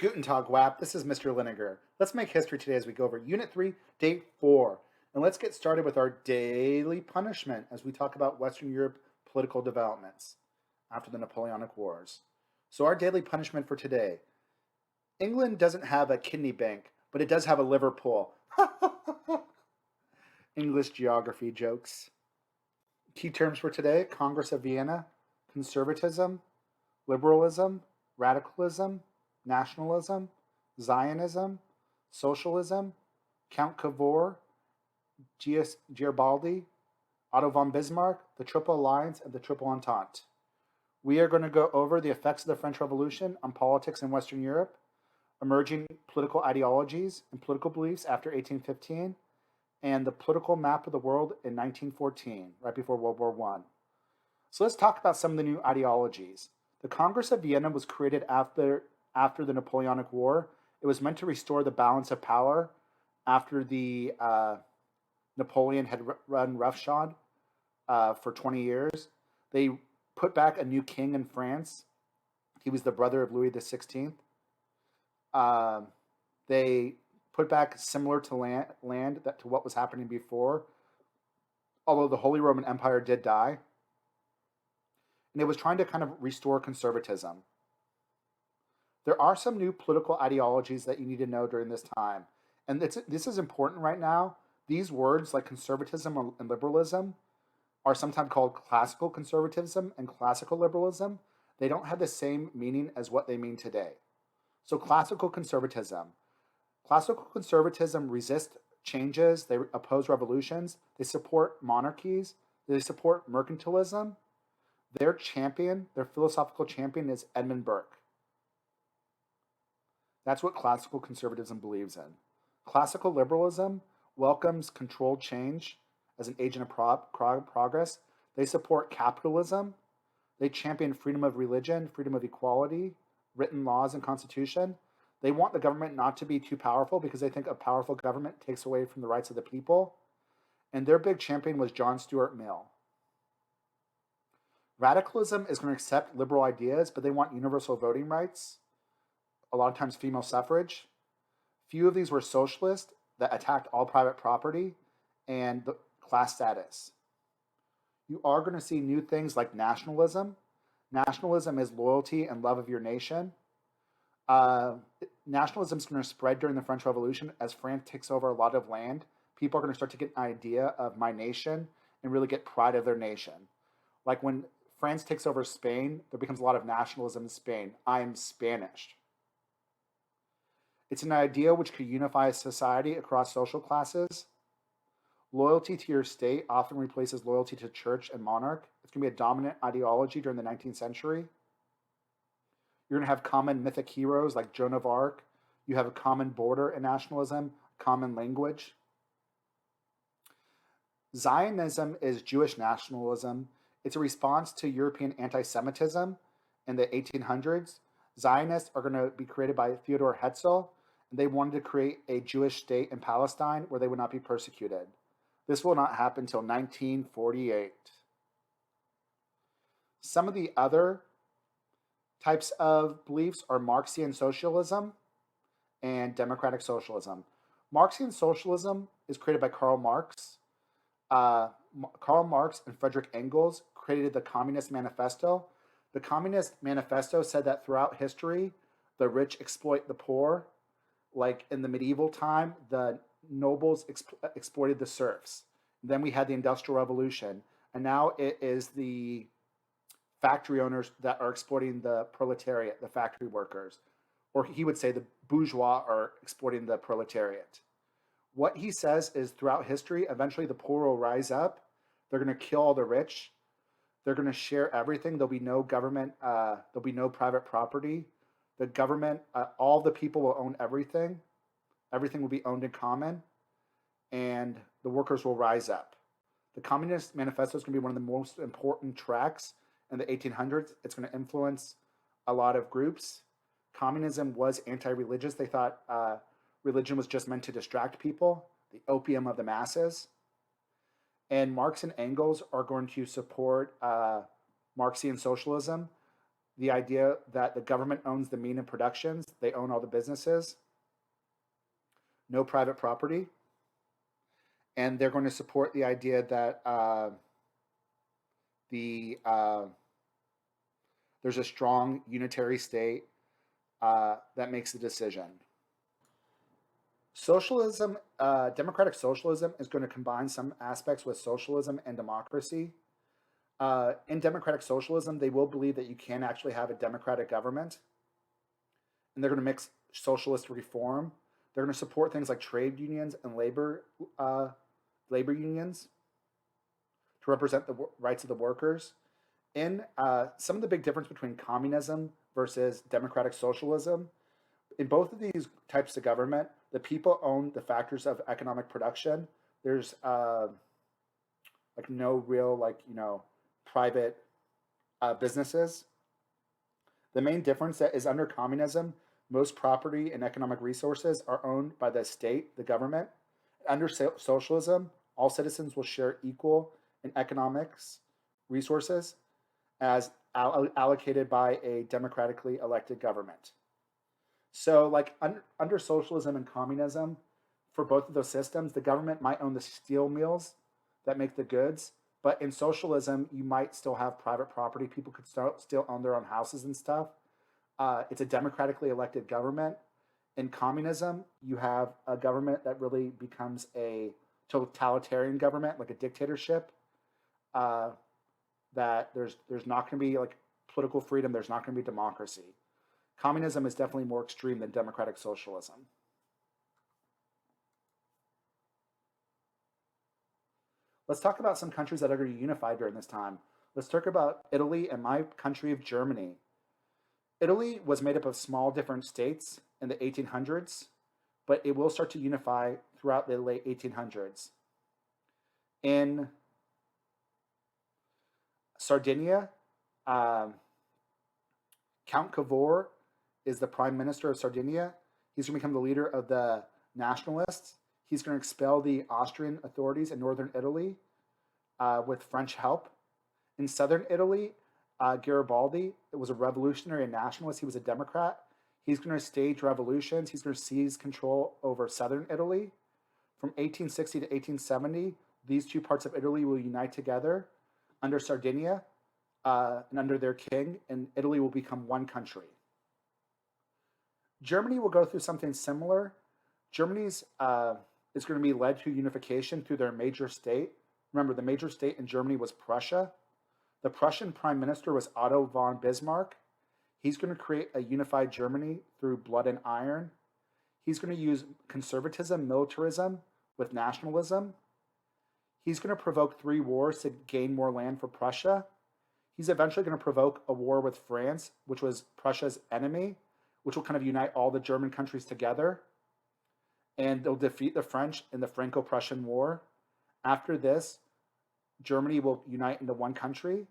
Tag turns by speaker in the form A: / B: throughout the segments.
A: Guten Tag, WAP. This is Mr. Linegar. Let's make history today as we go over Unit 3, Day 4. And let's get started with our daily punishment as we talk about Western Europe political developments after the Napoleonic Wars. So our daily punishment for today. England doesn't have a kidney bank, but it does have a Liverpool. English geography jokes. Key terms for today: Congress of Vienna, conservatism, liberalism, radicalism, nationalism, Zionism, socialism, Count Cavour, Garibaldi, Otto von Bismarck, the Triple Alliance, and the Triple Entente. We are going to go over the effects of the French Revolution on politics in Western Europe, emerging political ideologies and political beliefs after 1815, and the political map of the world in 1914, right before World War I. So let's talk about some of the new ideologies. The Congress of Vienna was created after the Napoleonic War. It was meant to restore the balance of power after the Napoleon had run roughshod for 20 years. They put back a new king in France. He was the brother of Louis XVI. They put back similar to land to what was happening before, although the Holy Roman Empire did die. And it was trying to kind of restore conservatism. There are some new political ideologies that you need to know during this time. And this is important right now. These words like conservatism and liberalism are sometimes called classical conservatism and classical liberalism. They don't have the same meaning as what they mean today. So classical conservatism. Classical conservatism resists changes. They oppose revolutions. They support monarchies. They support mercantilism. Their philosophical champion is Edmund Burke. That's what classical conservatism believes in. Classical liberalism welcomes controlled change as an agent of progress. They support capitalism. They champion freedom of religion, freedom of equality, written laws and constitution. They want the government not to be too powerful because they think a powerful government takes away from the rights of the people. And their big champion was John Stuart Mill. Radicalism is going to accept liberal ideas, but they want universal voting rights, a lot of times female suffrage. Few of these were socialist that attacked all private property and the class status. You are going to see new things like nationalism. Nationalism is loyalty and love of your nation. Nationalism is going to spread during the French Revolution as France takes over a lot of land. People are going to start to get an idea of my nation and really get pride of their nation. Like when France takes over Spain, there becomes a lot of nationalism in Spain. I'm Spanish. It's an idea which could unify a society across social classes. Loyalty to your state often replaces loyalty to church and monarch. It's going to be a dominant ideology during the 19th century. You're going to have common mythic heroes like Joan of Arc. You have a common border in nationalism, common language. Zionism is Jewish nationalism. It's a response to European anti-Semitism in the 1800s. Zionists are going to be created by Theodor Herzl, and they wanted to create a Jewish state in Palestine where they would not be persecuted. This will not happen until 1948. Some of the other types of beliefs are Marxian socialism and democratic socialism. Marxian socialism is created by Karl Marx. Karl Marx and Frederick Engels created the Communist Manifesto. The Communist Manifesto said that throughout history, the rich exploit the poor. Like in the medieval time, the nobles exploited the serfs. Then we had the Industrial Revolution, and now it is the factory owners that are exploiting the proletariat, the factory workers. Or he would say the bourgeois are exploiting the proletariat. What he says is throughout history, eventually the poor will rise up. They're going to kill all the rich. They're going to share everything. There'll be no government. There'll be no private property. The government, all the people will own everything. Everything will be owned in common. And the workers will rise up. The Communist Manifesto is going to be one of the most important tracks in the 1800s. It's going to influence a lot of groups. Communism was anti-religious. They thought religion was just meant to distract people, the opium of the masses. And Marx and Engels are going to support Marxian socialism. the idea that the government owns the mean of productions, they own all the businesses, no private property, and they're going to support the idea that the there's a strong unitary state that makes the decision. Socialism, democratic socialism, is going to combine some aspects with socialism and democracy. In democratic socialism, they will believe that you can actually have a democratic government, and they're going to mix socialist reform. They're going to support things like trade unions and labor unions to represent the rights of the workers. In some of the big difference between communism versus democratic socialism, in both of these types of government, the people own the factors of economic production. There's like no real private businesses. The main difference that is under communism, most property and economic resources are owned by the state, the government. Under socialism, all citizens will share equal in economics resources as allocated by a democratically elected government. So, like under socialism and communism, for both of those systems, the government might own the steel mills that make the goods, but in socialism, you might still have private property. People could still own their own houses and stuff. It's a democratically elected government. In communism, you have a government that really becomes a totalitarian government, like a dictatorship. That there's not going to be like political freedom. There's not going to be democracy. Communism is definitely more extreme than democratic socialism. Let's talk about some countries that are going to unify during this time. Let's talk about Italy and my country of Germany. Italy was made up of small different states in the 1800s, but it will start to unify throughout the late 1800s. In Sardinia, Count Cavour is the prime minister of Sardinia. He's going to become the leader of the nationalists. He's going to expel the Austrian authorities in northern Italy with French help. In southern Italy, Garibaldi was a revolutionary and nationalist. He was a Democrat. He's going to stage revolutions. He's going to seize control over southern Italy. From 1860 to 1870, these two parts of Italy will unite together under Sardinia and under their king, and Italy will become one country. Germany will go through something similar. Germany's is going to be led to unification through their major state. Remember, the major state in Germany was Prussia. The Prussian prime minister was Otto von Bismarck. He's going to create a unified Germany through blood and iron. He's going to use conservatism, militarism with nationalism. He's going to provoke 3 wars to gain more land for Prussia. He's eventually going to provoke a war with France, which was Prussia's enemy, which will kind of unite all the German countries together. And they'll defeat the French in the Franco-Prussian War. After this, Germany will unite into one country.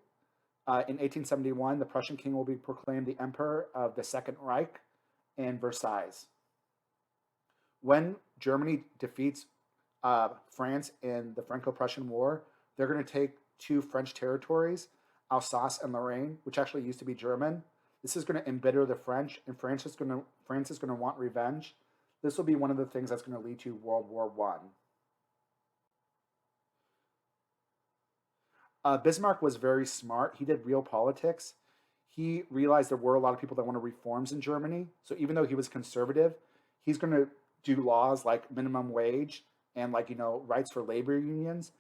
A: In 1871, the Prussian king will be proclaimed the emperor of the Second Reich in Versailles. When Germany defeats France in the Franco-Prussian War, they're going to take 2 French territories, Alsace and Lorraine, which actually used to be German. This is going to embitter the French, and France is going to want revenge. This will be one of the things that's going to lead to World War I. Bismarck was very smart. He did real politics. He realized there were a lot of people that wanted reforms in Germany. So even though he was conservative, he's going to do laws like minimum wage and rights for labor unions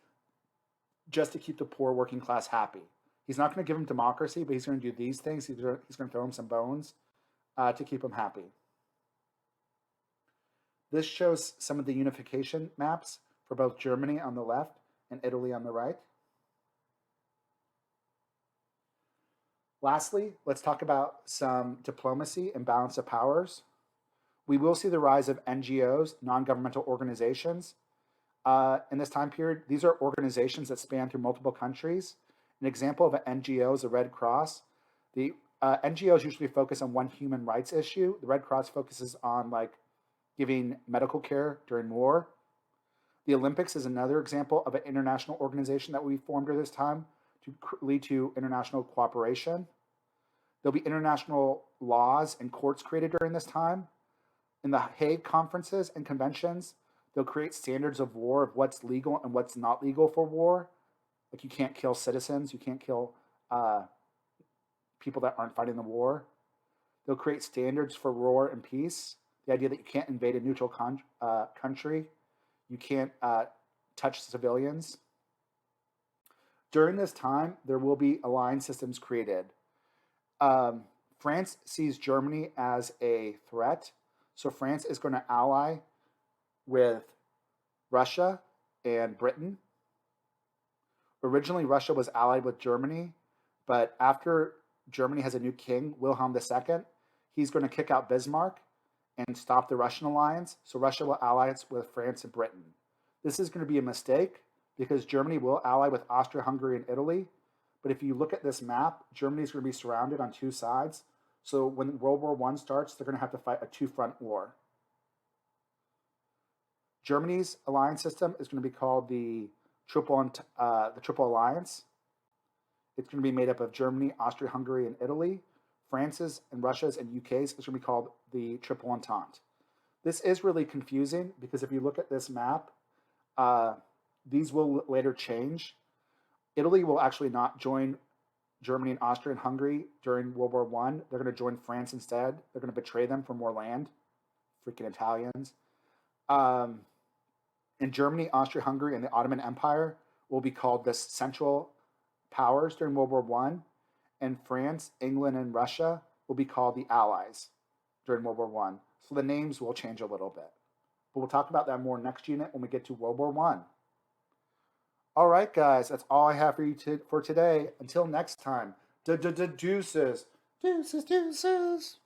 A: just to keep the poor working class happy. He's not going to give them democracy, but he's going to do these things. He's going to throw them some bones to keep them happy. This shows some of the unification maps for both Germany on the left and Italy on the right. Lastly, let's talk about some diplomacy and balance of powers. We will see the rise of NGOs, non-governmental organizations. In this time period, these are organizations that span through multiple countries. An example of an NGO is the Red Cross. The NGOs usually focus on one human rights issue. The Red Cross focuses on giving medical care during war. The Olympics is another example of an international organization that we formed at this time to lead to international cooperation. There'll be international laws and courts created during this time. In the Hague conferences and conventions, they'll create standards of war of what's legal and what's not legal for war. Like you can't kill citizens, you can't kill people that aren't fighting the war. They'll create standards for war and peace. The idea that you can't invade a neutral country, you can't touch civilians. During this time, there will be alliance systems created. France sees Germany as a threat, so France is going to ally with Russia and Britain. Originally, Russia was allied with Germany, but after Germany has a new king, Wilhelm II, he's going to kick out Bismarck and stop the Russian alliance, so Russia will ally with France and Britain. This is going to be a mistake because Germany will ally with Austria-Hungary and Italy, but if you look at this map, Germany is going to be surrounded on two sides, so when World War I starts, they're going to have to fight a two-front war. Germany's alliance system is going to be called the Triple Alliance. It's going to be made up of Germany, Austria-Hungary, and Italy. France's and Russia's and UK's is going to be called the Triple Entente. This is really confusing because if you look at this map, these will later change. Italy will actually not join Germany and Austria and Hungary during World War I. They're going to join France instead. They're going to betray them for more land. Freaking Italians. In Germany, Austria-Hungary, and the Ottoman Empire will be called the Central Powers during World War I. And France, England, and Russia will be called the Allies during World War I. So the names will change a little bit. But we'll talk about that more next unit when we get to World War I. All right, guys, that's all I have for you for today. Until next time, deuces. Deuces, deuces.